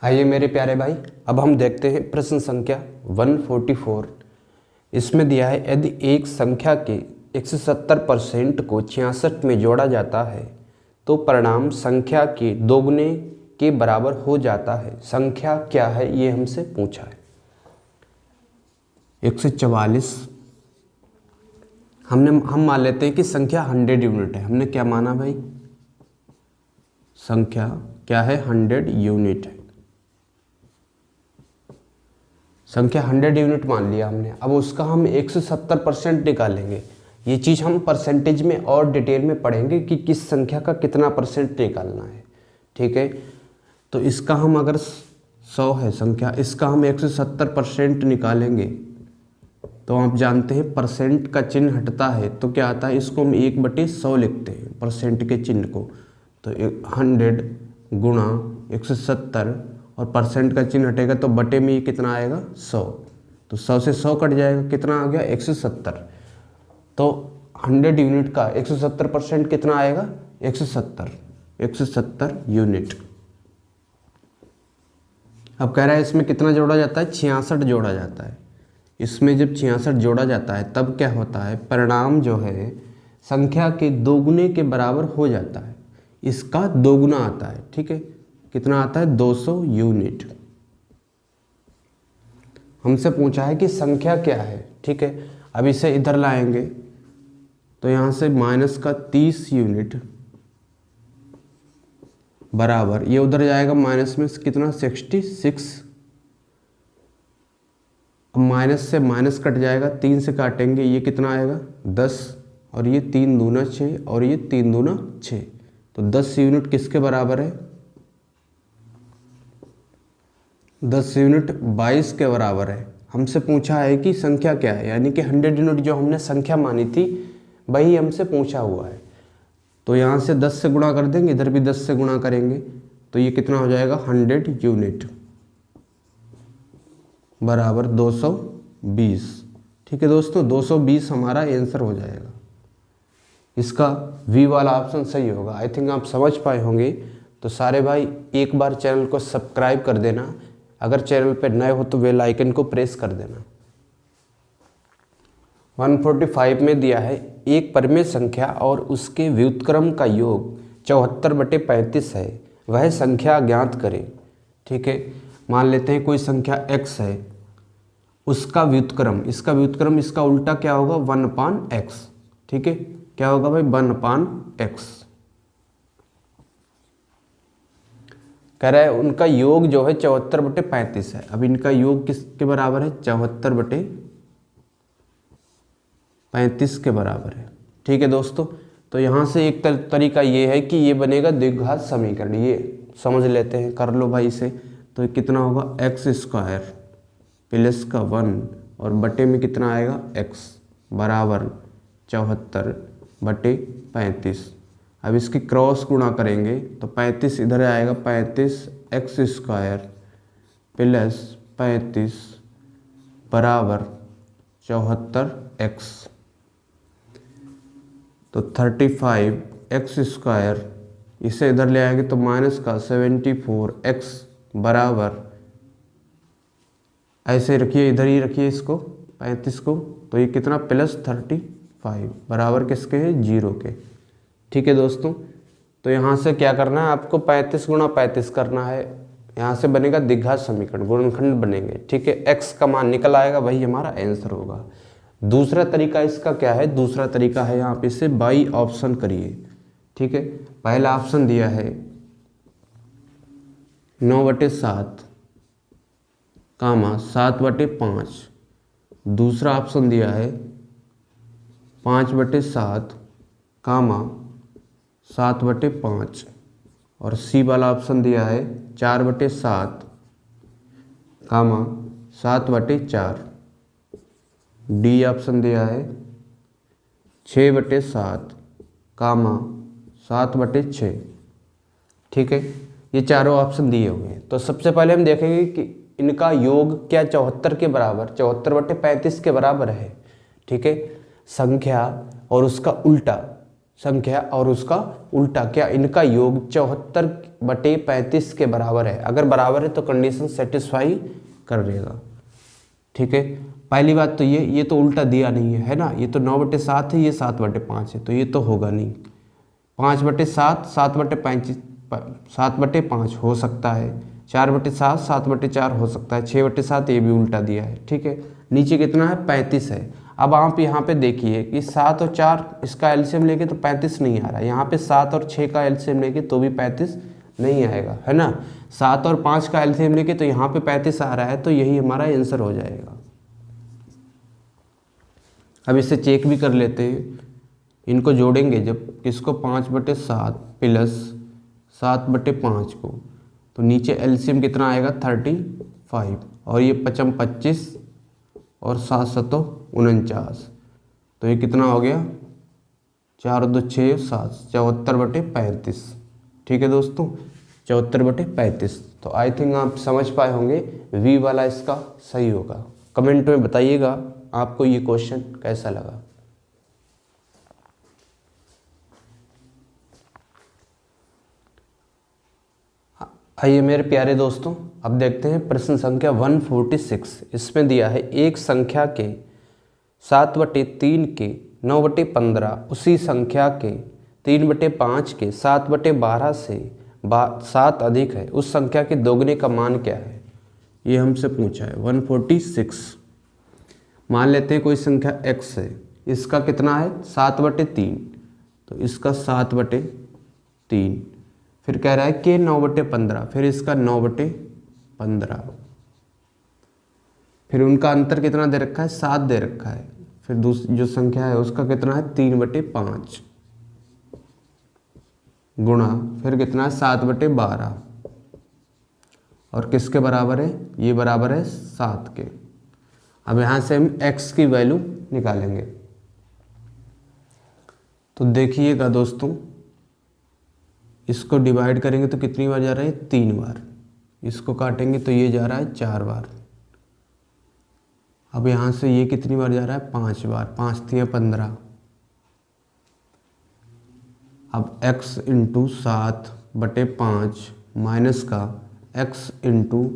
आइए मेरे प्यारे भाई, अब हम देखते हैं प्रश्न संख्या 144। इसमें दिया है यदि एक संख्या के 170% को 66 में जोड़ा जाता है तो परिणाम संख्या के दोगुने के बराबर हो जाता है। संख्या क्या है ये हमसे पूछा है। 144 हम मान लेते हैं कि संख्या 100 यूनिट है। हमने क्या माना भाई? संख्या क्या है? 100 यूनिट है। संख्या 100 यूनिट मान लिया हमने। अब उसका हम 170% निकालेंगे। ये चीज़ हम परसेंटेज में और डिटेल में पढ़ेंगे कि किस संख्या का कितना परसेंट निकालना है। ठीक है, तो इसका हम अगर 100 है संख्या, इसका हम 170% निकालेंगे तो आप जानते हैं परसेंट का चिन्ह हटता है तो क्या आता है, इसको हम 1/100 लिखते हैं परसेंट के चिन्ह को। तो 100 गुणा 170 और परसेंट का चिन्ह हटेगा तो बटे में ये कितना आएगा? 100। तो 100 से 100 कट जाएगा, कितना आ गया? 170। तो 100 यूनिट का 170% कितना आएगा? 170 यूनिट। अब कह रहा है इसमें कितना जोड़ा जाता है? 66 जोड़ा जाता है। इसमें जब 66 जोड़ा जाता है तब क्या होता है, परिणाम जो है संख्या के दोगुने के बराबर हो जाता है। इसका दोगुना आता है। ठीक है, कितना आता है? 200 यूनिट। हमसे पूछा है कि संख्या क्या है। ठीक है, अब इसे इधर लाएंगे तो यहाँ से माइनस का 30 यूनिट बराबर, ये उधर जाएगा माइनस में कितना? 66। अब माइनस से माइनस कट जाएगा, 3 से काटेंगे, ये कितना आएगा? 10। और ये 3 दूना 6 और ये 3 दूना 6। तो 10 यूनिट किसके बराबर है? 10 यूनिट 22 के बराबर है। हमसे पूछा है कि संख्या क्या है, यानी कि 100 यूनिट जो हमने संख्या मानी थी वही हमसे पूछा हुआ है। तो यहाँ से 10 से गुणा कर देंगे, इधर भी 10 से गुणा करेंगे तो ये कितना हो जाएगा? 100 यूनिट बराबर 220। ठीक है दोस्तों, 220 हमारा आंसर हो जाएगा। इसका वी वाला ऑप्शन सही होगा। आई थिंक आप समझ पाए होंगे। तो सारे भाई एक बार चैनल को सब्सक्राइब कर देना, अगर चैनल पर नए हो तो बेल आइकन को प्रेस कर देना। 145 में दिया है एक परिमेय संख्या और उसके व्युत्क्रम का योग 74/35 है, वह संख्या ज्ञात करें। ठीक है, मान लेते हैं कोई संख्या x है, उसका व्युत्क्रम, इसका व्युत्क्रम, इसका उल्टा क्या होगा? 1/x। ठीक है, क्या होगा भाई? 1/x। कह रहा है उनका योग जो है 74/35 है। अब इनका योग किसके बराबर है? 74/35 के बराबर है। ठीक है दोस्तों, तो यहाँ से एक तरीका ये है कि ये बनेगा द्विघात समीकरण। ये समझ लेते हैं, कर लो भाई इसे। तो कितना होगा? x² प्लस का 1 और बटे में कितना आएगा? x बराबर 74/35। अब इसकी क्रॉस गुणा करेंगे तो 35 इधर आएगा, 35x² प्लस 35 बराबर 74x। तो 35x², इसे इधर ले आएंगे तो माइनस का 74x बराबर, ऐसे रखिए, इधर ही रखिए इसको 35 को। तो ये कितना? प्लस 35 बराबर किसके है? 0 के। ठीक है दोस्तों, तो यहाँ से क्या करना है आपको? 35 गुणा 35 करना है। यहाँ से बनेगा द्विघात समीकरण, गुणनखंड बनेंगे। ठीक है, x का मान निकल आएगा, वही हमारा आंसर होगा। दूसरा तरीका इसका क्या है? दूसरा तरीका है यहाँ पे से बाई ऑप्शन करिए। ठीक है, पहला ऑप्शन दिया है 9/7 कामा 7/5। दूसरा ऑप्शन दिया है 5/7 कामा 7/5। और सी वाला ऑप्शन दिया है 4/7 कामा 7/4। डी ऑप्शन दिया है 6/7 कामा 7/6। ठीक है, ये चारों ऑप्शन दिए हुए हैं। तो सबसे पहले हम देखेंगे कि इनका योग क्या 74 के बराबर, 74/35 के बराबर है। ठीक है, संख्या और उसका उल्टा संख्या और उसका उल्टा, क्या इनका योग 74/35 के बराबर है? अगर बराबर है तो कंडीशन सेटिस्फाई कर देगा। ठीक है, पहली बात तो ये तो उल्टा दिया नहीं है ना, ये तो 9/7 है, ये 7/5 है, तो ये तो होगा नहीं। 5/7 7/5 हो सकता है, 4/7 7/4 हो सकता है, 6/7 ये भी उल्टा दिया है। ठीक है, नीचे कितना है? 35 है। अब आप यहाँ पे देखिए कि 7 और 4 इसका एलसीएम लेके तो 35 नहीं आ रहा है, यहाँ पे 7 और 6 का एलसीएम लेके तो भी 35 नहीं आएगा, है ना। 7 और 5 का एलसीएम लेके तो यहाँ पे 35 आ रहा है, तो यही हमारा आंसर हो जाएगा। अब इसे चेक भी कर लेते हैं, इनको जोड़ेंगे जब, किसको? 5/7 प्लस 7/5 को, तो नीचे एलसीएम कितना आएगा? 35, और ये 55 25 और 7 7 49, तो ये कितना हो गया? 4 2 6 7 74/35। ठीक है दोस्तों, 74/35। तो आई थिंक आप समझ पाए होंगे, वी वाला इसका सही होगा। कमेंट में बताइएगा आपको ये क्वेश्चन कैसा लगा। आइए मेरे प्यारे दोस्तों, अब देखते हैं प्रश्न संख्या 146। इसमें दिया है एक संख्या के 7/3 के 9/15 उसी संख्या के 3/5 के 7/12 से 7 अधिक है, उस संख्या के दोगुने का मान क्या है? ये हमसे पूछा है 146। मान लेते हैं कोई संख्या x है, इसका कितना है? 7/3, तो इसका 7/3। फिर कह रहा है कि 9/15, फिर इसका 9/15, फिर उनका अंतर कितना दे रखा है? 7 दे रखा है। फिर दूसरी जो संख्या है उसका कितना है? 3/5 गुणा, फिर कितना है? 7/12, और किसके बराबर है? ये बराबर है 7 के। अब यहाँ से हम x की वैल्यू निकालेंगे। तो देखिएगा दोस्तों, इसको डिवाइड करेंगे तो कितनी बार जा रहा है? 3 बार। इसको काटेंगे तो ये जा रहा है 4 बार। अब यहाँ से ये कितनी बार जा रहा है? 5 बार। 5 3 15। अब x इंटू 7/5 माइनस का x इंटू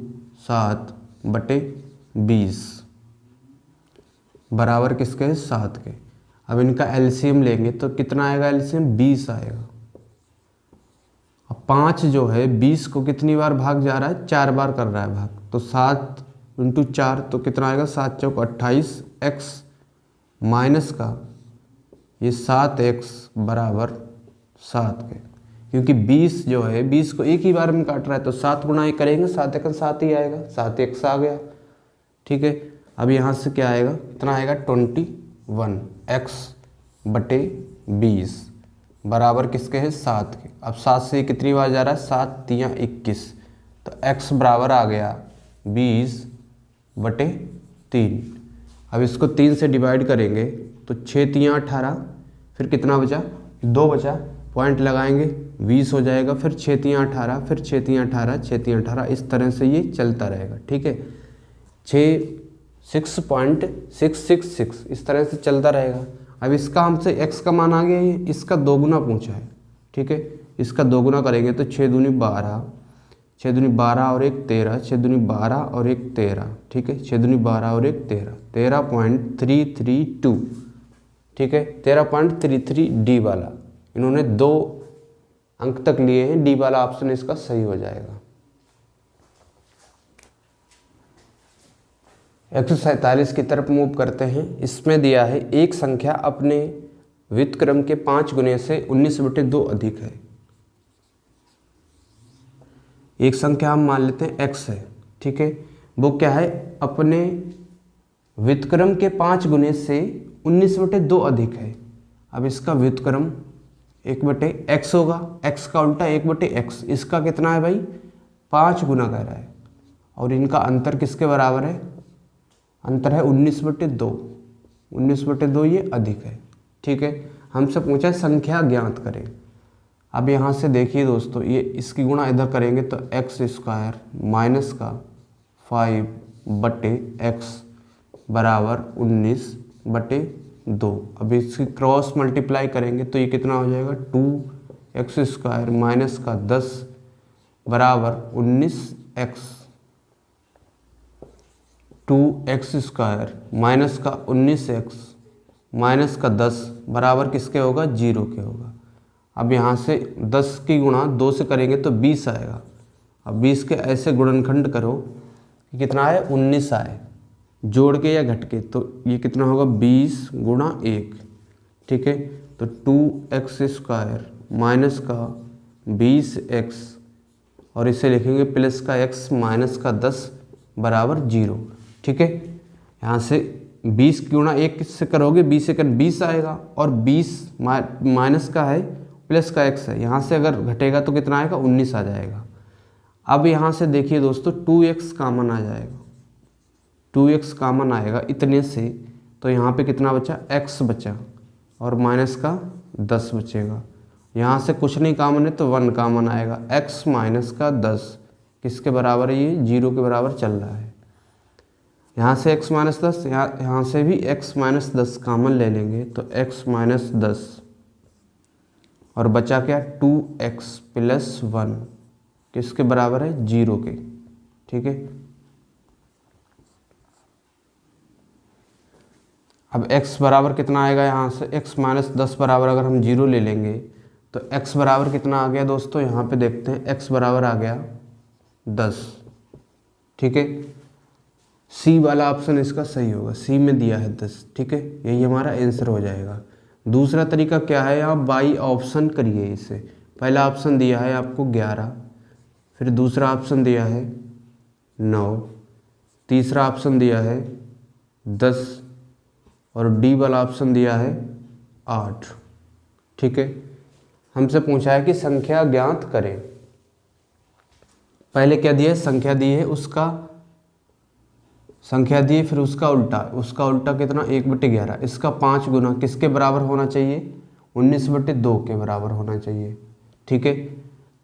7/20 बराबर किसके है? 7 के। अब इनका एलसीएम लेंगे तो कितना आएगा? एलसीएम 20 आएगा। अब 5 जो है 20 को कितनी बार भाग जा रहा है? 4 बार कर रहा है भाग, तो 7 इंटू 4 तो कितना आएगा? 7 चौक 28 x माइनस का ये 7x बराबर 7 के। क्योंकि 20 जो है 20 को एक ही बार में काट रहा है, तो 7 गुणा 1 करेंगे 7 1 7 ही आएगा, 7x आ गया। ठीक है, अब यहाँ से क्या आएगा? कितना आएगा? 21x/20 बराबर किसके है? 7 के। अब 7 से कितनी बार जा रहा है? 7 3 21, तो x बराबर आ गया 20/3। अब इसको 3 से डिवाइड करेंगे तो 6 3 18, फिर कितना बचा? 2 बचा, पॉइंट लगाएंगे 20 हो जाएगा, फिर 6 3 18, फिर 6 3 18 6 3 18, इस तरह से ये चलता रहेगा। ठीक है, 6.666 इस तरह से चलता रहेगा। अब इसका हमसे x का मान आ गया, ये इसका दोगुना पूछा है। ठीक है, इसका दोगुना करेंगे तो 6 दूनी 12, 6 दूनी 12 और 1 13, 6 दूनी 12 और 1 13। ठीक है, 6 दूनी 12 और 1 13, 13.332। ठीक है, 13.33 डी वाला, इन्होंने 2 अंक तक लिए हैं, डी वाला ऑप्शन इसका सही हो जाएगा। 147 की तरफ मूव करते हैं। इसमें दिया है एक संख्या अपने व्युत्क्रम के 5 गुने से 19/2 अधिक है। एक संख्या हम मान लेते हैं x है। ठीक है, वो क्या है? अपने व्युत्क्रम के 5 गुने से 19/2 अधिक है। अब इसका व्युत्क्रम 1/x होगा, x का उल्टा 1/x। इसका कितना है भाई? 5 गुना कह रहा है, और इनका अंतर किसके बराबर है? अंतर है 19/2। 19/2 ये अधिक है। ठीक है, हमसे पूछा है संख्या ज्ञात करें। अब यहाँ से देखिए दोस्तों, ये इसकी गुणा इधर करेंगे तो x² माइनस का 5/x बराबर 19/2। 2। अब इसकी क्रॉस मल्टीप्लाई करेंगे तो ये कितना हो जाएगा 2x² माइनस का 10 बराबर 19x। 2x² माइनस का 19x माइनस का 10 बराबर किसके होगा 0 के होगा। अब यहाँ से 10 की गुणा 2 से करेंगे तो 20 आएगा। अब 20 के ऐसे गुणनखंड करो कि कितना आए 19 आए, जोड़ के या घट के, तो ये कितना होगा 20 गुणा 1। ठीक है, तो 2x² माइनस का 20x और इसे लिखेंगे प्लस का x माइनस का 10 बराबर 0। ठीक है, यहाँ से 20 गुणा 1 से करोगे 20 एक 20 आएगा और 20 माइनस का है प्लस का x है, यहाँ से अगर घटेगा तो कितना आएगा 19 आ जाएगा। अब यहाँ से देखिए दोस्तों 2x कॉमन आ जाएगा, 2x कॉमन आएगा इतने से, तो यहाँ पे कितना बचा x बचा और माइनस का 10 बचेगा। यहाँ से कुछ नहीं कॉमन है तो 1 कॉमन आएगा, x माइनस का 10 किसके बराबर है, ये 0 के बराबर चल रहा है। यहाँ से x माइनस 10, यहाँ से भी x माइनस 10 कॉमन ले लेंगे तो x माइनस 10 और बचा क्या 2x प्लस 1 किसके बराबर है 0 के। ठीक है, अब x बराबर कितना आएगा, यहाँ से x माइनस 10 बराबर अगर हम 0 ले लेंगे तो x बराबर कितना आ गया दोस्तों, यहाँ पे देखते हैं x बराबर आ गया 10। ठीक है, सी वाला ऑप्शन इसका सही होगा, सी में दिया है 10। ठीक है, यही हमारा आंसर हो जाएगा। दूसरा तरीका क्या है, आप बाई ऑप्शन करिए इसे। पहला ऑप्शन दिया है आपको 11, फिर दूसरा ऑप्शन दिया है 9, तीसरा ऑप्शन दिया है 10 और डी वाला ऑप्शन दिया है 8। ठीक है, हमसे पूछा है कि संख्या ज्ञात करें। पहले क्या दिया है, संख्या दी है, उसका संख्या दी फिर उसका उल्टा कितना 1/11, इसका 5 गुना किसके बराबर होना चाहिए 19/2 के बराबर होना चाहिए। ठीक है,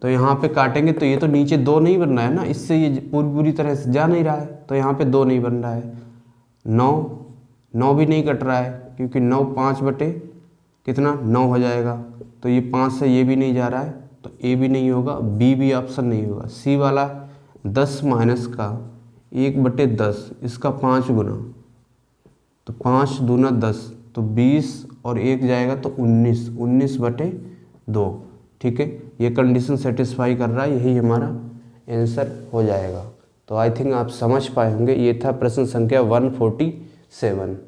तो यहाँ पे काटेंगे तो ये तो नीचे 2 नहीं बन रहा है ना, इससे ये पूरी तरह से जा नहीं रहा है, तो यहाँ पे 2 नहीं बन रहा है। 9 भी नहीं कट रहा है क्योंकि 9 5/कितना 9 हो जाएगा, तो ये 5 से ये भी नहीं जा रहा है, तो ए भी नहीं होगा, बी भी ऑप्शन नहीं होगा। सी वाला 10 माइनस का 1/10 इसका 5 गुना, तो 5 दूना 10, तो 20 और 1 जाएगा तो 19/2। ठीक है, ये कंडीशन सेटिस्फाई कर रहा है, यही हमारा आंसर हो जाएगा। तो आई थिंक आप समझ पाए होंगे। ये था प्रश्न संख्या 147।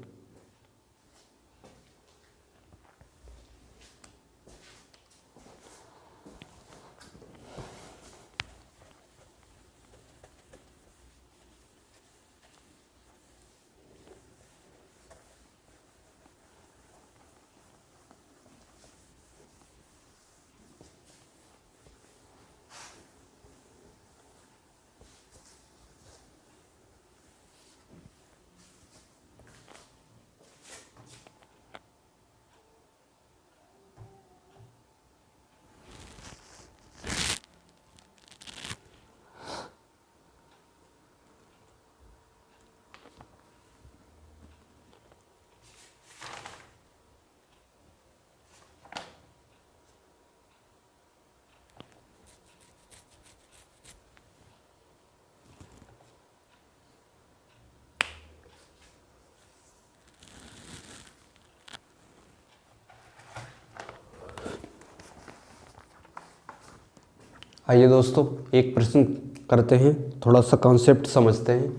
आइए दोस्तों एक प्रश्न करते हैं, थोड़ा सा कॉन्सेप्ट समझते हैं।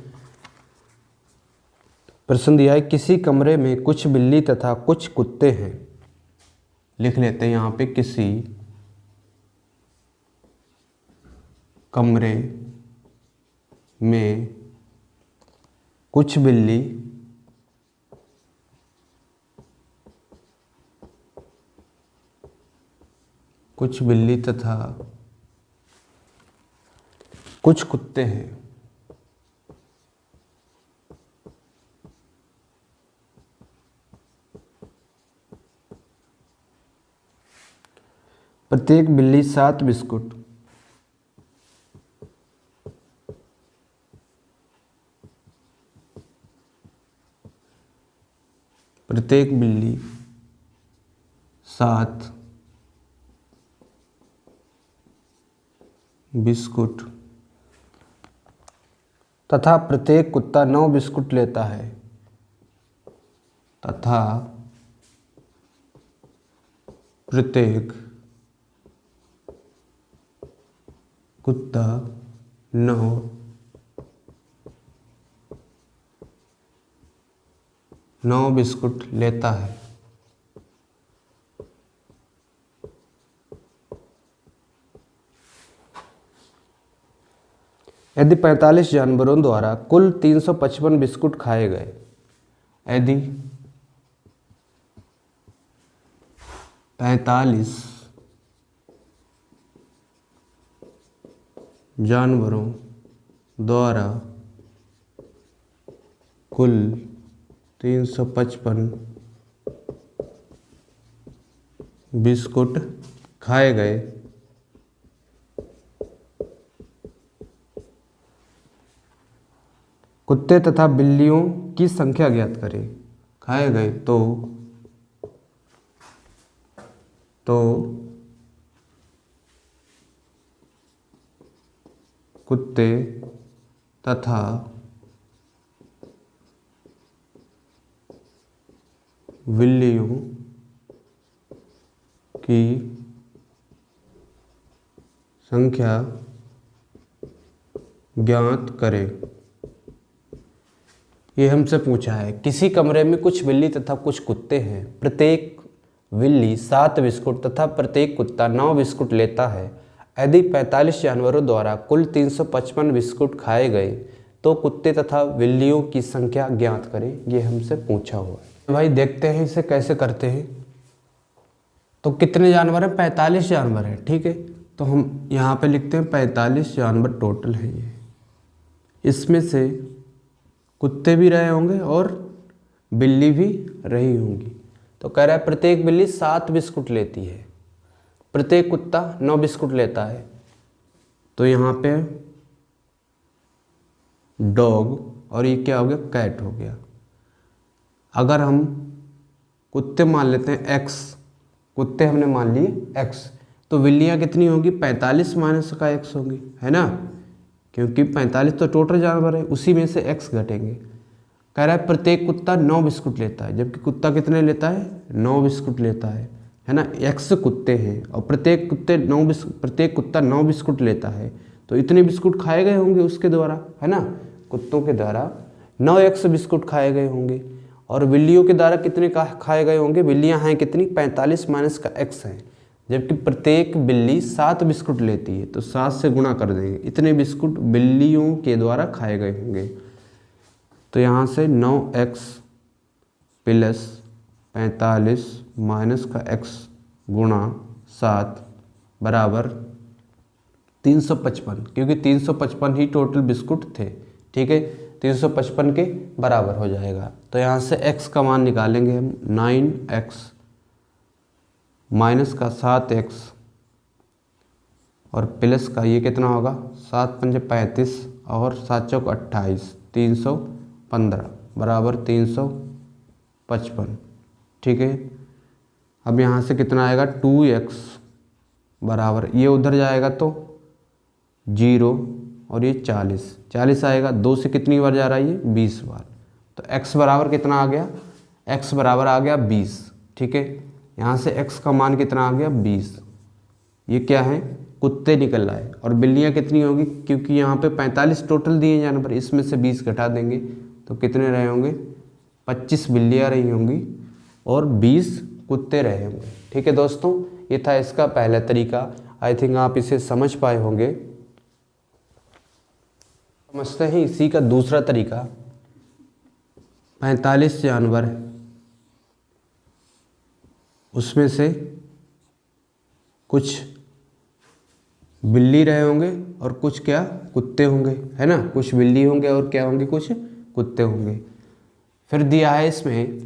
प्रश्न दिया है किसी कमरे में कुछ बिल्ली तथा कुछ कुत्ते हैं। लिख लेते हैं यहाँ पे, किसी कमरे में कुछ बिल्ली तथा कुछ कुत्ते हैं। प्रत्येक बिल्ली 7 बिस्कुट, प्रत्येक बिल्ली 7 बिस्कुट तथा प्रत्येक कुत्ता 9 बिस्कुट लेता है, तथा प्रत्येक कुत्ता 9 बिस्कुट लेता है। यदि 45 जानवरों द्वारा कुल 355 बिस्कुट खाए गए, यदि 45 जानवरों द्वारा कुल 355 बिस्कुट खाए गए, कुत्ते तथा बिल्लियों की संख्या ज्ञात करें। खाए गए तो कुत्ते तथा बिल्लियों की संख्या ज्ञात करें। ये हमसे पूछा है, किसी कमरे में कुछ बिल्ली तथा कुछ कुत्ते हैं, प्रत्येक बिल्ली 7 बिस्कुट तथा प्रत्येक कुत्ता 9 बिस्कुट लेता है। यदि 45 जानवरों द्वारा कुल 355 बिस्कुट खाए गए तो कुत्ते तथा बिल्लियों की संख्या ज्ञात करें। ये हमसे पूछा हुआ है। भाई देखते हैं इसे कैसे करते हैं। तो कितने जानवर हैं? 45 जानवर हैं, ठीक है। तो हम यहाँ पे लिखते हैं 45 जानवर टोटल है ये। इसमें से कुत्ते भी रहे होंगे और बिल्ली भी रही होंगी। तो कह रहा है प्रत्येक बिल्ली 7 बिस्कुट लेती है, प्रत्येक कुत्ता 9 बिस्कुट लेता है। तो यहाँ पे डॉग और ये क्या हो गया? कैट हो गया। अगर हम कुत्ते मान लेते हैं x, कुत्ते हमने मान लिए x, तो बिल्लियाँ कितनी होगी? 45 माइनस का x होगी, है ना, क्योंकि 45 तो टोटल जानवर है, उसी में से x घटेंगे। कह रहा है प्रत्येक कुत्ता 9 बिस्कुट लेता है, जबकि कुत्ता कितने लेता है? 9 बिस्कुट लेता है ना। x कुत्ते हैं और प्रत्येक कुत्ता 9 बिस्कुट लेता है, तो इतने बिस्कुट खाए गए होंगे उसके द्वारा, है ना, कुत्तों के द्वारा 9x बिस्कुट खाए गए होंगे। और बिल्लियों के द्वारा कितने खाए गए होंगे? बिल्लियां हैं कितनी? 45 माइनस का x है, जबकि प्रत्येक बिल्ली 7 बिस्कुट लेती है, तो 7 से गुणा कर देंगे, इतने बिस्कुट बिल्लियों के द्वारा खाए गए होंगे। तो यहाँ से 9x प्लस 45 माइनस का x गुणा 7 बराबर 355, क्योंकि 355 ही टोटल बिस्कुट थे, ठीक है, 355 के बराबर हो जाएगा। तो यहाँ से x का मान निकालेंगे हम, 9x माइनस का 7x और प्लस का ये कितना होगा? 7 पंजे 35 और 7 चौक 28, 315 बराबर 355, ठीक है। अब यहाँ से कितना आएगा? 2x बराबर, ये उधर जाएगा तो 0 और ये 40 आएगा। 2 से कितनी बार जा रहा है? ये 20 बार। तो x बराबर कितना आ गया? x बराबर आ गया 20, ठीक है। यहाँ से x का मान कितना आ गया? 20। ये क्या है? कुत्ते निकल रहा है। और बिल्लियाँ कितनी होगी? क्योंकि यहाँ पे 45 टोटल दिए जानवर, इसमें से 20 घटा देंगे तो कितने रहे होंगे? 25 बिल्लियाँ रही होंगी और 20 कुत्ते रहे होंगे, ठीक है दोस्तों। ये था इसका पहला तरीका। आई थिंक आप इसे समझ पाए होंगे। समझते हैं इसी का दूसरा तरीका। 45 जानवर, उसमें से कुछ बिल्ली रहे होंगे और कुछ क्या? कुत्ते होंगे, है ना। कुछ बिल्ली होंगे और क्या होंगे? कुछ कुत्ते होंगे। फिर दिया है इसमें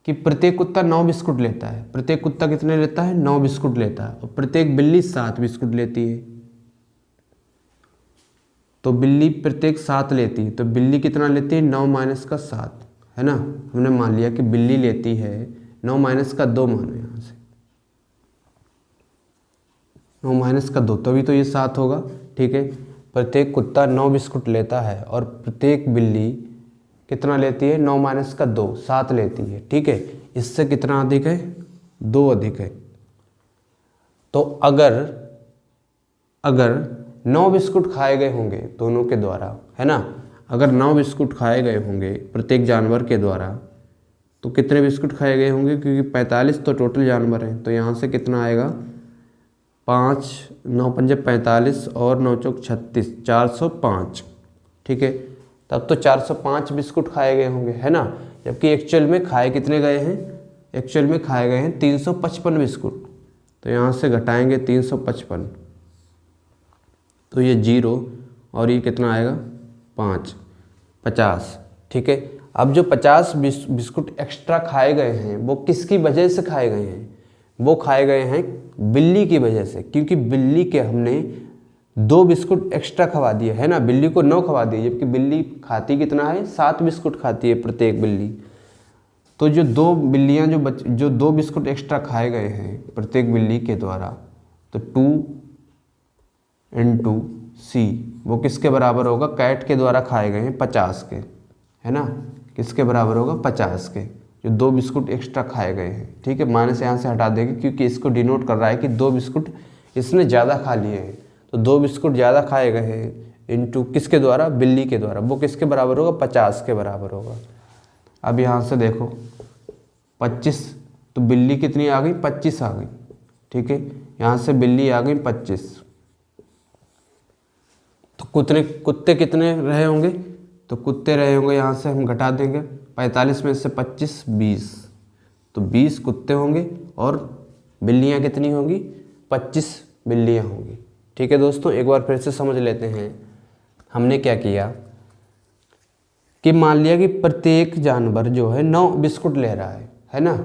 कि प्रत्येक कुत्ता 9 बिस्कुट लेता है। प्रत्येक कुत्ता कितने लेता है? 9 बिस्कुट लेता है। और प्रत्येक बिल्ली 7 बिस्कुट लेती है। तो बिल्ली प्रत्येक 7 लेती है, तो बिल्ली कितना लेती है? 9 माइनस का 7, है ना। हमने मान लिया कि बिल्ली लेती है 9 माइनस का 2 मानो यहाँ से 9 माइनस का 2, तभी तो ये 7 होगा। ठीक है, प्रत्येक कुत्ता 9 बिस्कुट लेता है और प्रत्येक बिल्ली कितना लेती है, 9 माइनस का 2, 7 लेती है। ठीक है, इससे कितना अधिक है, 2 अधिक है। तो अगर 9 बिस्कुट खाए गए होंगे दोनों के द्वारा, है ना, अगर 9 बिस्कुट खाए गए होंगे प्रत्येक जानवर के द्वारा, तो कितने बिस्कुट खाए गए होंगे, क्योंकि 45 तो टोटल जानवर हैं, तो यहाँ से कितना आएगा, 5 9 पंजे 45 और 9 चौक 36, 405। ठीक है, तब तो 405 बिस्कुट खाए गए होंगे, है ना। जबकि एक्चुअल में खाए कितने गए हैं, एक्चुअल में खाए गए हैं 355 बिस्कुट। तो यहाँ से घटाएंगे 355, तो ये 0 और ये कितना आएगा 5, 50। ठीक है, अब जो 50 बिस्कुट एक्स्ट्रा खाए गए हैं वो किसकी वजह से खाए गए हैं, वो खाए गए हैं बिल्ली की वजह से, क्योंकि बिल्ली के हमने 2 बिस्कुट एक्स्ट्रा खवा दिए, है ना। बिल्ली को 9 खवा दिए, जबकि बिल्ली खाती कितना है, 7 बिस्कुट खाती है प्रत्येक बिल्ली। तो जो 2 बिल्लियाँ जो 2 बिस्कुट एक्स्ट्रा खाए गए हैं प्रत्येक बिल्ली के द्वारा, तो 2 × C वो किसके बराबर होगा, कैट के द्वारा खाए गए हैं 50 के, है ना। किसके बराबर होगा, 50 के, जो 2 बिस्कुट एक्स्ट्रा खाए गए हैं। ठीक है, माइनस यहाँ से हटा देंगे क्योंकि इसको डिनोट कर रहा है कि 2 बिस्कुट इसने ज़्यादा खा लिए हैं। तो 2 बिस्कुट ज़्यादा खाए गए हैं इनटू किसके द्वारा, बिल्ली के द्वारा, वो किसके बराबर होगा, 50 के बराबर होगा। अब यहाँ से देखो 25, तो बिल्ली कितनी आ गई, 25 आ गई। ठीक है, यहाँ से बिल्ली आ गई 25, तो कुत्ते कितने रहे होंगे, तो कुत्ते रहे होंगे, यहाँ से हम घटा देंगे 45 में से 25, 20, तो 20 कुत्ते होंगे और बिल्लियाँ कितनी होंगी, 25 बिल्लियाँ होंगी। ठीक है दोस्तों, एक बार फिर से समझ लेते हैं। हमने क्या किया कि मान लिया कि प्रत्येक जानवर जो है 9 बिस्कुट ले रहा है ना।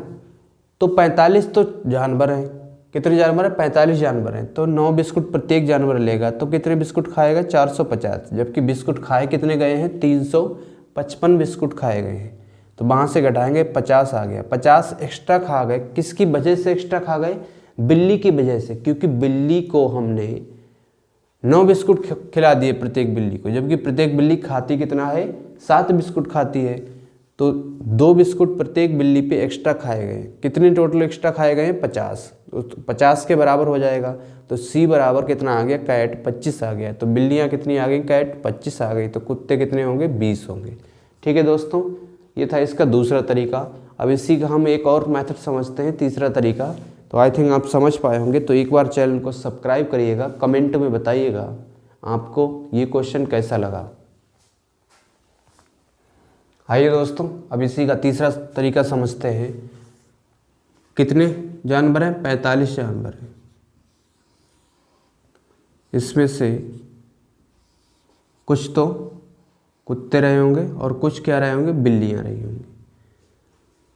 तो 45 तो जानवर हैं, कितने जानवर हैं, 45 जानवर हैं, तो 9 बिस्कुट प्रत्येक जानवर लेगा, तो कितने बिस्कुट खाएगा, 450। जबकि बिस्कुट खाए कितने गए हैं, 355 बिस्कुट खाए गए हैं। तो वहाँ से घटाएंगे 50 आ गया, 50 एक्स्ट्रा खा गए, किसकी वजह से एक्स्ट्रा खा गए, बिल्ली की वजह से, क्योंकि बिल्ली को हमने 9 बिस्कुट खिला दिए प्रत्येक बिल्ली को, जबकि प्रत्येक बिल्ली खाती कितना है, 7 बिस्कुट खाती है। तो 2 बिस्कुट प्रत्येक बिल्ली पे एक्स्ट्रा खाए गए, कितने टोटल एक्स्ट्रा खाए गए हैं, 50, तो 50 के बराबर हो जाएगा। तो C बराबर कितना आ गया, कैट 25 आ गया। तो बिल्लियाँ कितनी आ गई, कैट 25 आ गई, तो कुत्ते कितने होंगे, 20 होंगे। ठीक है दोस्तों, ये था इसका दूसरा तरीका। अब इसी का हम एक और मेथड समझते हैं, तीसरा तरीका। तो आई थिंक आप समझ पाए होंगे। तो एक बार चैनल को सब्सक्राइब करिएगा, कमेंट में बताइएगा आपको ये क्वेश्चन कैसा लगा। आइए दोस्तों, अब इसी का तीसरा तरीका समझते हैं। कितने जानवर हैं, 45 जानवर हैं। इसमें से कुछ तो कुत्ते रहे होंगे और कुछ क्या रहे होंगे, बिल्लियां रही होंगी।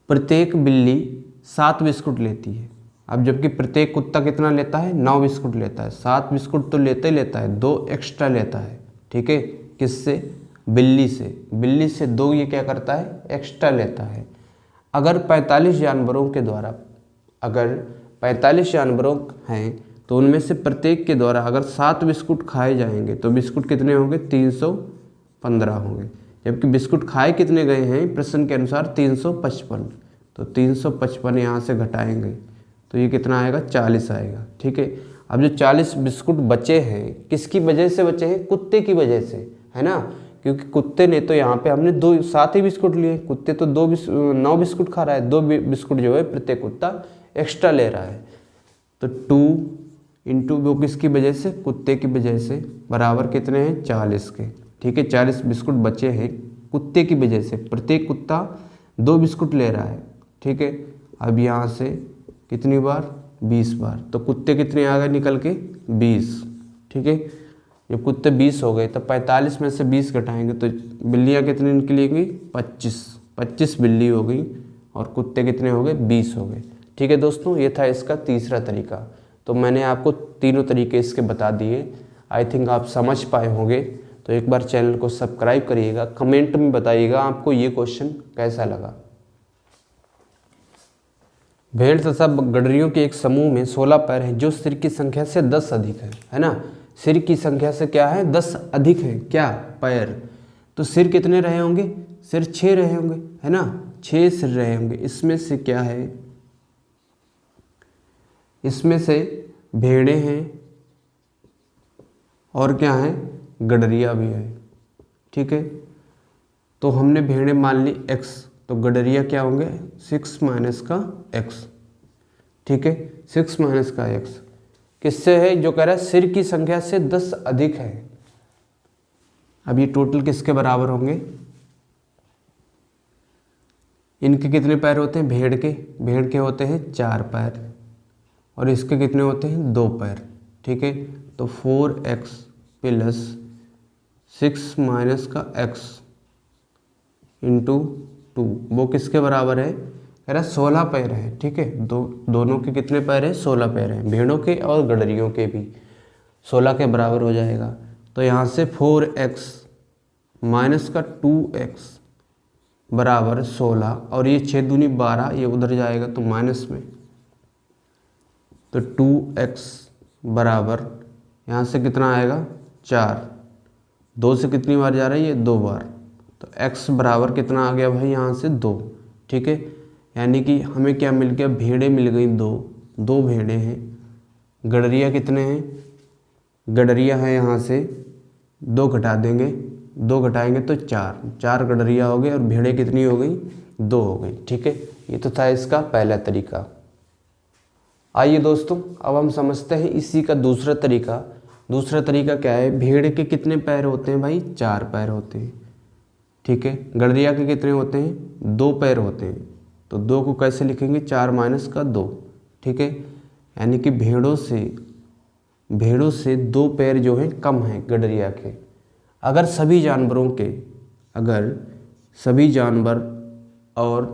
प्रत्येक बिल्ली 7 बिस्कुट लेती है। अब जबकि प्रत्येक कुत्ता कितना लेता है, 9 बिस्कुट लेता है। 7 बिस्कुट तो लेता ही लेता है, 2 एक्स्ट्रा लेता है। ठीक है, किससे, बिल्ली से। बिल्ली से 2 ये क्या करता है, एक्स्ट्रा लेता है। अगर 45 जानवरों के द्वारा, अगर 45 जानवरों हैं, तो उनमें से प्रत्येक के द्वारा अगर 7 बिस्कुट खाए जाएंगे तो बिस्कुट कितने होंगे, 315 होंगे। जबकि बिस्कुट खाए कितने गए हैं प्रश्न के अनुसार, 355। तो 355 यहाँ से घटाएंगे तो ये कितना आएगा, 40 आएगा। ठीक है, अब जो 40 बिस्कुट बचे हैं, किसकी वजह से बचे हैं, कुत्ते की वजह से, है ना। क्योंकि कुत्ते ने तो यहाँ पे हमने 7 ही बिस्कुट लिए, कुत्ते तो 9 बिस्कुट खा रहा है, 2 बिस्कुट जो है प्रत्येक कुत्ता एक्स्ट्रा ले रहा है। तो 2 × वो किसकी वजह से, कुत्ते की वजह से, बराबर कितने हैं, 40 के। ठीक है, 40 बिस्कुट बचे हैं कुत्ते की वजह से, प्रत्येक कुत्ता 2 बिस्कुट ले रहा है। ठीक है, अब यहाँ से कितनी बार, 20 बार, तो कुत्ते कितने आ गए निकल के, 20। ठीक है, जब कुत्ते 20 हो गए तो 45 में से 20 घटाएंगे तो बिल्लियाँ कितनी निकलेंगी, 25 बिल्ली हो गई और कुत्ते कितने हो गए, 20 हो गए। ठीक है दोस्तों, ये था इसका तीसरा तरीका। तो मैंने आपको तीनों तरीके इसके बता दिए। आई थिंक आप समझ पाए होंगे। तो एक बार चैनल को सब्सक्राइब करिएगा, कमेंट में बताइएगा आपको ये क्वेश्चन कैसा लगा। भेड़ तथा गडरियों के एक समूह में 16 पैर हैं जो सिर की संख्या से 10 अधिक है ना। सिर की संख्या से क्या है, 10 अधिक है क्या, पैर। तो सिर कितने रहे होंगे, सिर 6 रहे होंगे, है ना, 6 सिर रहे होंगे। इसमें से क्या है, इसमें से भेड़ें हैं और क्या है, गडरिया भी है। ठीक है, तो हमने भेड़ें मान ली x, तो गडरिया क्या होंगे 6 माइनस का x। ठीक है, 6 माइनस का x किससे है, जो कह रहा है सिर की संख्या से 10 अधिक है। अब ये टोटल किसके बराबर होंगे, इनके कितने पैर होते हैं, भेड़ के होते हैं 4 पैर और इसके कितने होते हैं 2 पैर। ठीक है, तो 4x प्लस 6 माइनस का x इंटू 2 वो किसके बराबर है, कह रहा 16 पैर है। ठीक है, दोनों के कितने पैर हैं, 16 पैर हैं, भेड़ों के और गडरियों के भी 16 के बराबर हो जाएगा। तो यहाँ से 4x माइनस का 2x बराबर 16 और ये 6 दूनी 12, ये उधर जाएगा तो माइनस में, तो 2x बराबर यहाँ से कितना आएगा 4, 2 से कितनी बार जा रहा है ये 2 बार, तो x बराबर कितना आ गया भाई यहाँ से 2। ठीक है, यानी कि हमें क्या मिल गया, भेड़ें मिल गई 2 भेड़ें हैं। गडरिया कितने हैं, गडरिया है यहाँ से 2 घटा देंगे, 2 घटाएंगे तो 4 गडरिया हो गए और भेड़ें कितनी हो गई 2 हो गई। ठीक है, ये तो था इसका पहला तरीका। आइए दोस्तों अब हम समझते हैं इसी का दूसरा तरीका। दूसरा तरीका क्या है, भेड़ के कितने पैर होते हैं भाई, 4 पैर होते हैं। ठीक है, गडरिया के कितने होते हैं, 2 पैर होते हैं। तो 2 को कैसे लिखेंगे, 4 माइनस का 2। ठीक है, यानी कि भेड़ों से 2 पैर जो हैं कम हैं गडरिया के। अगर सभी जानवर और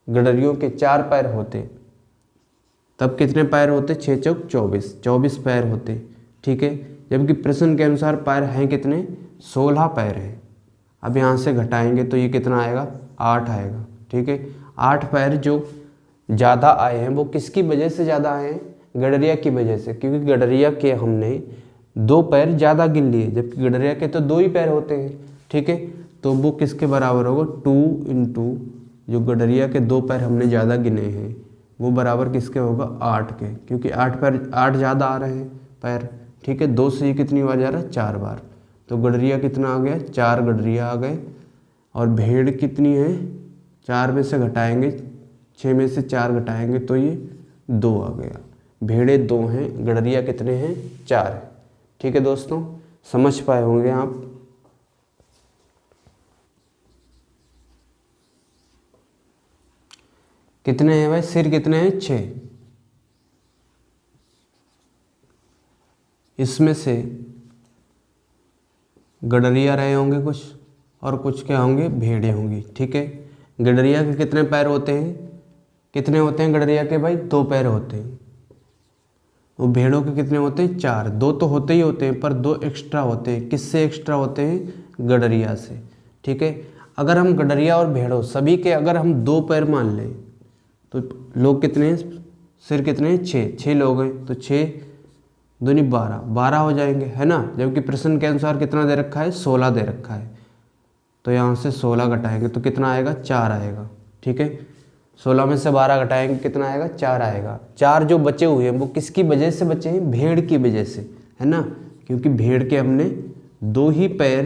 गडरियों के 4 पैर होते तब कितने पैर होते, 6 चौक 24 पैर होते। ठीक है, जबकि प्रश्न के अनुसार पैर हैं कितने, 16 पैर हैं। अब यहाँ से घटाएंगे तो ये कितना आएगा, 8 आएगा। ठीक है, 8 पैर जो ज़्यादा आए हैं वो किसकी वजह से ज़्यादा आए हैं, गडरिया की वजह से, क्योंकि गडरिया के हमने 2 पैर ज़्यादा गिन लिए जबकि गडरिया के तो 2 ही पैर होते हैं। ठीक है, तो वो किसके बराबर होगा, 2 इंटू जो गडरिया के 2 पैर हमने ज़्यादा गिने हैं वो बराबर किसके होगा, 8 के, क्योंकि 8 ज़्यादा आ रहे हैं पैर। ठीक है, 2 से ये कितनी बार जा रहा है, 4 बार, तो गडरिया कितना आ गया, 4 गडरिया आ गए। और भेड़ कितनी है, 4 में से घटाएंगे, 6 में से 4 घटाएंगे तो ये 2 आ गया। भेड़ें 2 हैं, गडरिया कितने हैं, 4 हैं। ठीक है दोस्तों, समझ पाए होंगे आप। कितने हैं भाई, सिर कितने हैं, 6। इसमें से गडरिया रहे होंगे कुछ और कुछ क्या होंगे, भेड़ें होंगी। ठीक है, गडरिया के कितने पैर होते हैं, गडरिया के भाई 2 पैर होते हैं। वो भेड़ों के कितने होते हैं, 4, 2 तो होते ही होते हैं पर 2 एक्स्ट्रा होते हैं। किससे एक्स्ट्रा होते हैं, गडरिया से। ठीक है, अगर हम गडरिया और भेड़ों सभी के अगर हम 2 पैर मान लें तो लोग कितने हैं, सिर कितने हैं, 6 लोग हैं, तो 6 दूनी 12 हो जाएंगे, है ना। जबकि प्रश्न के अनुसार कितना दे रखा है, 16 दे रखा है, तो यहाँ से 16 घटाएंगे तो कितना आएगा, 4 आएगा। ठीक है, 16 में से 12 घटाएंगे कितना आएगा, 4 आएगा। 4 जो बचे हुए हैं वो किसकी वजह से बचे हैं, भेड़ की वजह से, है ना, क्योंकि भेड़ के हमने 2 ही पैर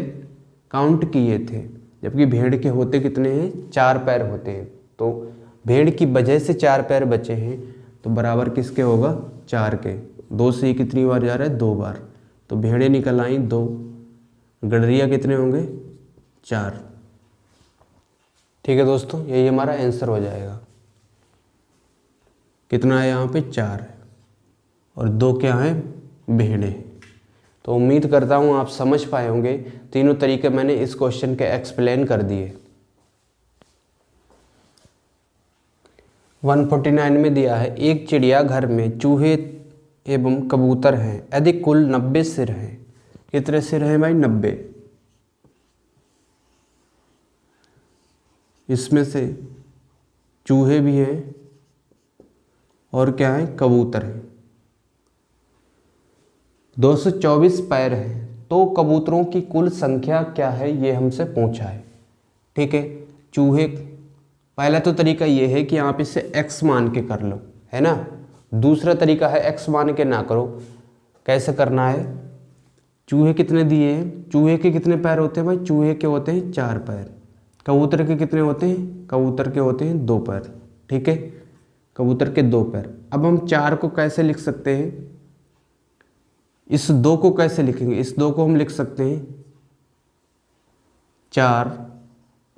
काउंट किए थे जबकि भेड़ के होते कितने हैं, 4 पैर होते हैं। तो भेड़ की वजह से 4 पैर बचे हैं, तो बराबर किसके होगा, 4 के। 2 से कितनी बार जा रहा है, 2 बार, तो भेड़ें निकल आई 2, गडरिया कितने होंगे, 4। ठीक है दोस्तों, यही हमारा आंसर हो जाएगा। कितना है यहाँ पे, 4 है और 2 क्या है, भेड़ें। तो उम्मीद करता हूँ आप समझ पाए होंगे। तीनों तरीके मैंने इस क्वेश्चन के एक्सप्लेन कर दिए। 149 में दिया है, एक चिड़ियाघर में चूहे एवं कबूतर हैं, यदि कुल 90 सिर हैं, कितने सिर हैं भाई? 90। इसमें से चूहे भी हैं और क्या है? कबूतर हैं। 224 पैर हैं, तो कबूतरों की कुल संख्या क्या है ये हमसे पूछा है। ठीक है, चूहे, पहला तो तरीका ये है कि आप इसे x मान के कर लो, है ना। दूसरा तरीका है x मान के ना करो। कैसे करना है? चूहे कितने दिए हैं? चूहे के कितने पैर होते हैं भाई? चूहे के होते हैं 4 पैर। कबूतर के कितने होते हैं? कबूतर के होते हैं 2 पैर। ठीक है, कबूतर के 2 पैर। अब हम 4 को कैसे लिख सकते हैं? इस 2 को कैसे लिखेंगे? इस 2 को हम लिख सकते हैं 4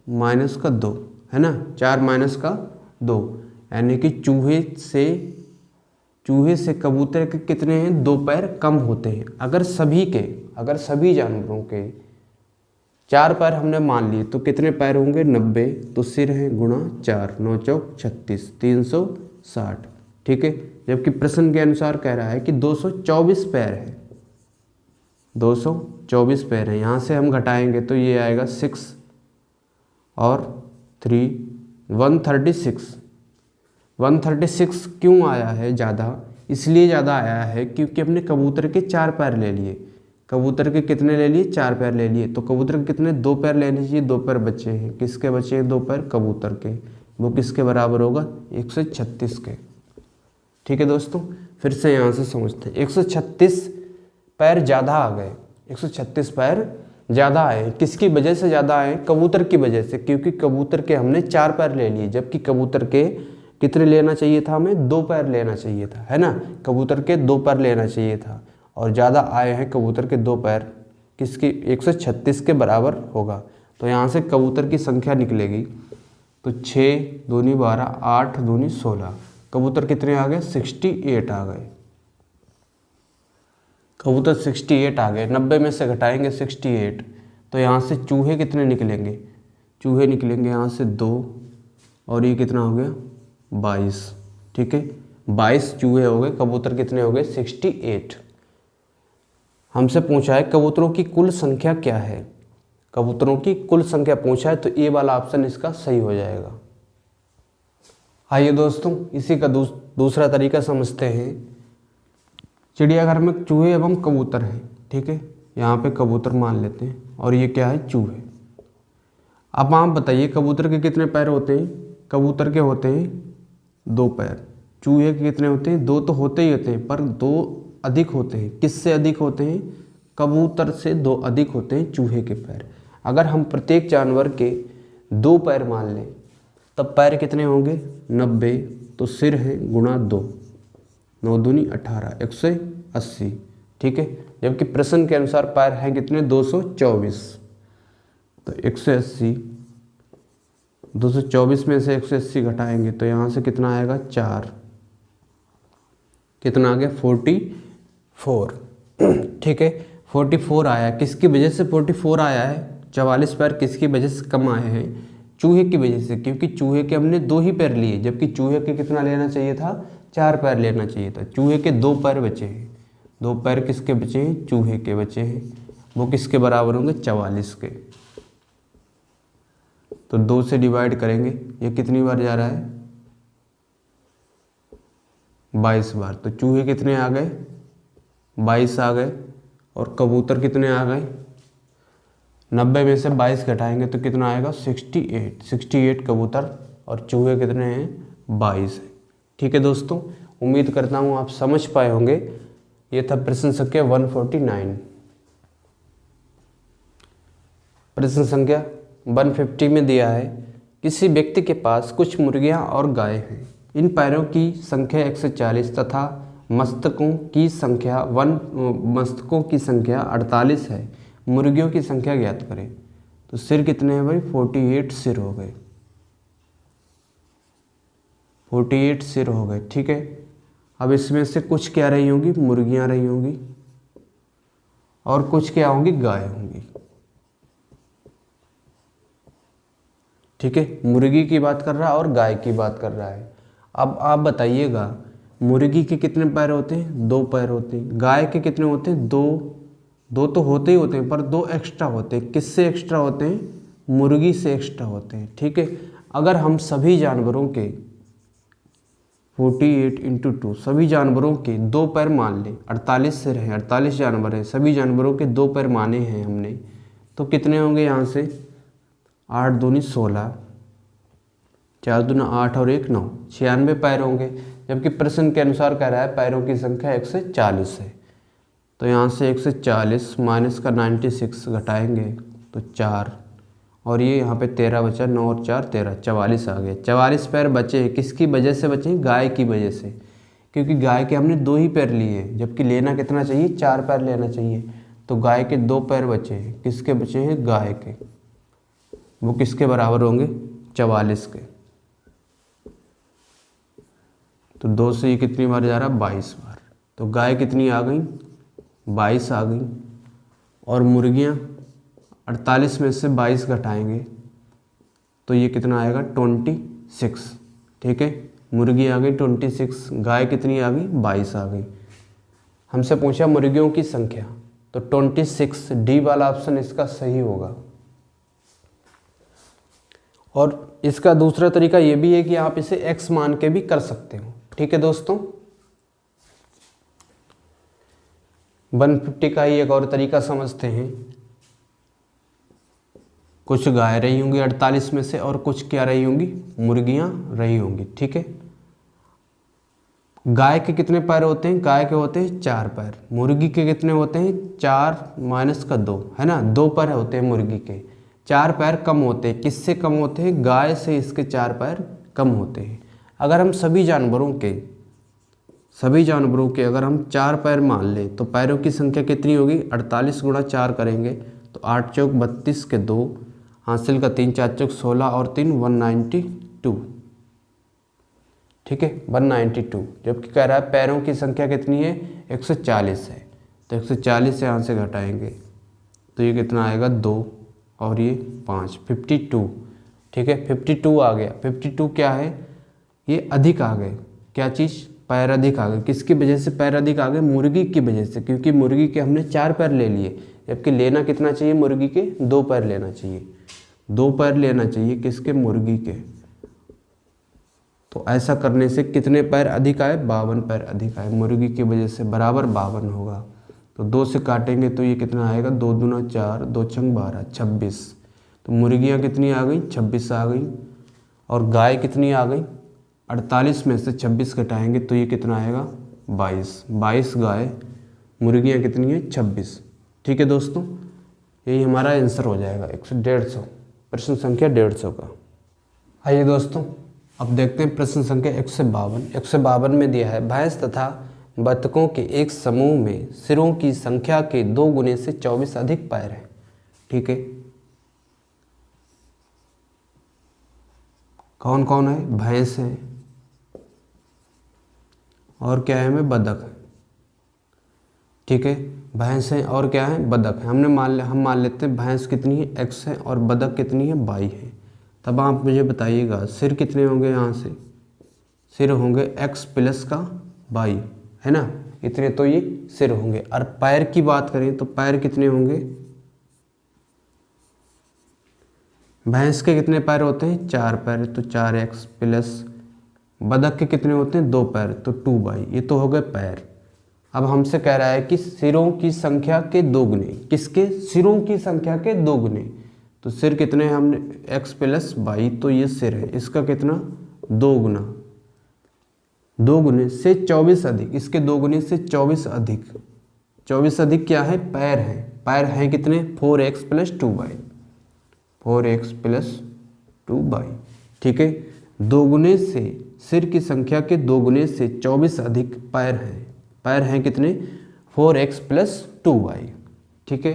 माइनस का 2, है ना। 4 माइनस का 2, यानी कि चूहे से कबूतर के कितने हैं? 2 पैर कम होते हैं। अगर सभी जानवरों के 4 पैर हमने मान लिए तो कितने पैर होंगे? 90। तो सिर हैं गुणा 4, 9 चौक 36, 360। ठीक है, जबकि प्रश्न के अनुसार कह रहा है कि 224 पैर है। 224 पैर है। यहाँ से हम घटाएंगे तो ये आएगा 6 और 3 136। 136 क्यों आया है ज़्यादा? इसलिए ज़्यादा आया है क्योंकि हमने कबूतर के 4 पैर ले लिए। कबूतर के कितने ले लिए? 4 पैर ले लिए। तो कबूतर के कितने? 2 पैर लेने चाहिए, 2 पैर बचे हैं। किसके बचे हैं 2 पैर? कबूतर के। वो किसके बराबर होगा? 136 के। ठीक है दोस्तों, फिर से यहाँ से समझते हैं। 136 पैर ज़्यादा आ गए। 136 पैर ज़्यादा आए। किसकी वजह से ज़्यादा आए? कबूतर की वजह से, क्योंकि कबूतर के हमने 4 पैर ले लिए, जबकि कबूतर के कितने लेना चाहिए था? हमें 2 पैर लेना चाहिए था, है ना। कबूतर के 2 पैर लेना चाहिए था और ज़्यादा आए हैं कबूतर के 2 पैर। किसकी? 136 के बराबर होगा। तो यहाँ से कबूतर की संख्या निकलेगी तो 6 दूनी 12, 8 दूनी 16। कबूतर कितने आ गए? 68 आ गए। कबूतर 68 आ गए। 90 में से घटाएंगे 68, तो यहाँ से चूहे कितने निकलेंगे? चूहे निकलेंगे यहाँ से 2, और ये कितना हो गया? 22। ठीक है, 22 चूहे हो गए। कबूतर कितने हो गए? 68। हमसे पूछा है कबूतरों की कुल संख्या क्या है। कबूतरों की कुल संख्या पूछा है, तो ये वाला ऑप्शन इसका सही हो जाएगा। आइए दोस्तों, इसी का दूसरा तरीका समझते हैं। चिड़ियाघर में चूहे एवं कबूतर हैं। ठीक है, यहाँ पे कबूतर मान लेते हैं और ये क्या है? चूहे। अब आप बताइए कबूतर के कितने पैर होते हैं? कबूतर के होते हैं 2 पैर। चूहे के कितने होते हैं? 2 तो होते ही होते हैं, पर 2 अधिक होते हैं। किससे अधिक होते हैं? कबूतर से 2 अधिक होते हैं चूहे के पैर। अगर हम प्रत्येक जानवर के 2 पैर मान लें तब पैर कितने होंगे? 90। तो सिर है गुणा 2, 9 दूनी 18, 180। ठीक है, जबकि प्रश्न के अनुसार पैर हैं कितने? 224। तो 180, 224 में से 180 घटाएंगे तो यहाँ से कितना आएगा? 4। कितना आ गया? 44। ठीक है, 44 आया। किसकी वजह से 44 आया है? 44 पैर किसकी वजह से कम आए हैं? चूहे की वजह से, क्योंकि चूहे के हमने 2 ही पैर लिए, जबकि चूहे के कितना लेना चाहिए था? 4 पैर लेना चाहिए था। चूहे के 2 पैर बचे हैं। 2 पैर किसके बचे हैं? चूहे के बचे हैं। वो किसके बराबर होंगे? 44 के। तो 2 से डिवाइड करेंगे, ये कितनी बार जा रहा है? 22 बार। तो चूहे कितने आ गए? 22 आ गए। और कबूतर कितने आ गए? 90 में से 22 घटाएंगे तो कितना आएगा? 68। 68 कबूतर और चूहे कितने हैं? 22 है। ठीक है दोस्तों, उम्मीद करता हूँ आप समझ पाए होंगे। ये था प्रश्न संख्या 149। प्रश्न संख्या 150 में दिया है, किसी व्यक्ति के पास कुछ मुर्गियां और गाय हैं। इन पैरों की संख्या 140 तथा मस्तकों की संख्या 48 है। मुर्गियों की संख्या ज्ञात करें। तो सिर कितने हैं भाई? 48 सिर हो गए। 48 सिर हो गए। ठीक है, अब इसमें से कुछ क्या रही होंगी? मुर्गियां रही होंगी, और कुछ क्या होंगी? गाय होंगी। ठीक है, मुर्गी की बात कर रहा है और गाय की बात कर रहा है। अब आप बताइएगा, मुर्गी के कितने पैर होते हैं? 2 पैर होते हैं। गाय के कितने होते हैं? 2 2 तो होते ही होते हैं, पर 2 एक्स्ट्रा होते हैं। किससे एक्स्ट्रा होते हैं? मुर्गी से एक्स्ट्रा होते हैं। ठीक है, अगर हम सभी जानवरों के 48 इंटू 2 सभी जानवरों के 2 पैर मान लें, 48 से रहे, 48 जानवर हैं, सभी जानवरों के 2 पैर माने हैं हमने, तो कितने होंगे यहाँ से? 8 दूनी 16, 4 दूना 8 और 1 9, 96 पैर होंगे। जबकि प्रश्न के अनुसार कह रहा है पैरों की संख्या 1 से 40 है, तो यहाँ से 1 से 40 माइनस का 96 घटाएंगे तो 4, और ये यहाँ पे 13 बचा, 9 और 4 13, 44 आ गए। 44 पैर बचे हैं, किसकी वजह से बचे हैं? गाय की वजह से, क्योंकि गाय के हमने 2 ही पैर लिए हैं, जबकि लेना कितना चाहिए? 4 पैर लेना चाहिए। तो गाय के 2 पैर बचे हैं, किसके बचे हैं? गाय के। वो किसके बराबर होंगे? 44 के। तो 2 से ये कितनी बार जा रहा है? 22 बार। तो गाय कितनी आ गई? 22 आ गई। और मुर्गियाँ 48 में से 22 घटाएंगे तो ये कितना आएगा? 26। ठीक है, मुर्गी आ गई 26, गाय कितनी आ गई? 22 आ गई। हमसे पूछा मुर्गियों की संख्या, तो 26, डी वाला ऑप्शन इसका सही होगा। और इसका दूसरा तरीका ये भी है कि आप इसे x मान के भी कर सकते हो। ठीक है दोस्तों, 150 का ही एक और तरीका समझते हैं। कुछ गाय रही होंगी 48 में से, और कुछ क्या रही होंगी? मुर्गियां रही होंगी। ठीक है, गाय के कितने पैर होते हैं? गाय के होते हैं 4 पैर। मुर्गी के कितने होते हैं? 4 माइनस का 2, है ना, 2 पैर होते हैं मुर्गी के। 4 पैर कम होते हैं, किससे कम होते हैं? गाय से इसके 4 पैर कम होते हैं। अगर हम सभी जानवरों के अगर हम 4 पैर मान लें तो पैरों की संख्या कितनी होगी? 48 गुणा 4 करेंगे तो 8 चौक 32 के 2, हासिल का 3 4 चौक 16 और 3 192। ठीक है, 192। जबकि कह रहा है पैरों की संख्या कितनी है? 140 है, तो 140 से यहाँ से घटाएंगे तो ये कितना आएगा? 2 और ये 5, 52। ठीक है, 52 आ गया। 52 क्या है? ये अधिक आ गए। क्या चीज़? पैर अधिक आ गए। किसकी वजह से पैर अधिक आ गए? मुर्गी की वजह से, क्योंकि मुर्गी के हमने 4 पैर ले लिए, जबकि लेना कितना चाहिए? मुर्गी के 2 पैर लेना चाहिए। 2 पैर लेना चाहिए किसके? मुर्गी के। तो ऐसा करने से कितने पैर अधिक आए? 52 पैर अधिक आए मुर्गी की वजह से, बराबर 52 होगा। तो 2 से काटेंगे तो ये कितना आएगा? 2 दूना 4, 2 छंग 12, 26। तो मुर्गियाँ कितनी आ गई? 26 आ गई। और गाय कितनी आ गई? 48 में से 26 घटाएंगे तो ये कितना आएगा? 22। 22 गाय, मुर्गियाँ कितनी है? 26। ठीक है दोस्तों, यही हमारा आंसर हो जाएगा 150, प्रश्न संख्या 150 का। आइए दोस्तों, अब देखते हैं प्रश्न संख्या 152। 152 में दिया है भैंस तथा बतखों के एक समूह में सिरों की संख्या के 2 गुने से 24 अधिक पैर हैं। ठीक है, कौन कौन है? भैंस है, और क्या है? हमें बतख है। ठीक है, भैंस है और क्या है? बतख है। हम मान लेते हैं भैंस कितनी है? x है, और बतख कितनी है? y है। तब आप मुझे बताइएगा सिर कितने होंगे? यहाँ से सिर होंगे x प्लस का y, है ना, इतने तो ये सिर होंगे। और पैर की बात करें तो पैर कितने होंगे? भैंस के कितने पैर होते हैं? 4 पैर, तो 4x प्लस बतख के कितने होते हैं? 2 पैर, तो 2y। ये तो हो गए पैर। अब हमसे कह रहा है कि सिरों की संख्या के 2 गुने। किसके? सिरों की संख्या के 2 गुने। तो सिर कितने हैं? हमने x प्लस y, तो ये सिर है, इसका कितना? 2 गुना, 2 गुने से 24 अधिक, इसके 2 गुने से 24 अधिक। 24 अधिक क्या है? पैर है। पैर हैं कितने? 4x plus 2y, 4x plus 2y। ठीक है, 2 गुने से सिर की संख्या के 2 गुने से 24 अधिक पैर हैं। पैर हैं कितने? 4x plus 2y। ठीक है,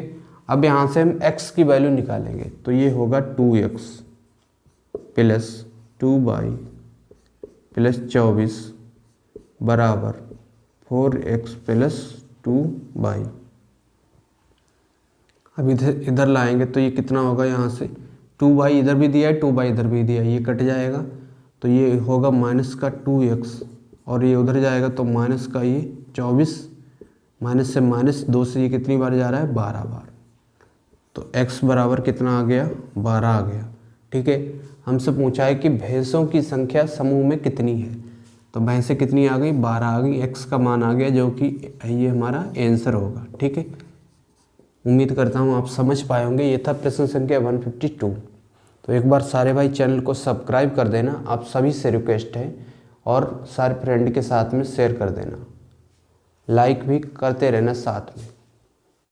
अब यहाँ से हम x की वैल्यू निकालेंगे तो ये होगा 2x प्लस 2y प्लस 24 बराबर 4x प्लस 2y। अब इधर लाएंगे तो ये कितना होगा? यहाँ से 2y इधर भी दिया है, 2y इधर भी दिया है, ये कट जाएगा तो ये होगा माइनस का 2x, और ये उधर जाएगा तो माइनस का ये 24, माइनस से माइनस 2 से ये कितनी बार जा रहा है, 12 बार। तो x बराबर कितना आ गया, 12 आ गया। ठीक है, हमसे पूछा है कि भैंसों की संख्या समूह में कितनी है, तो भैंसें कितनी आ गई, 12 आ गई, x का मान आ गया जो कि ये हमारा आंसर होगा। ठीक है, उम्मीद करता हूँ आप समझ पाए होंगे। ये था प्रश्न संख्या 152। तो एक बार सारे भाई चैनल को सब्सक्राइब कर देना, आप सभी से रिक्वेस्ट है, और सारे फ्रेंड के साथ में शेयर कर देना, लाइक भी करते रहना साथ में।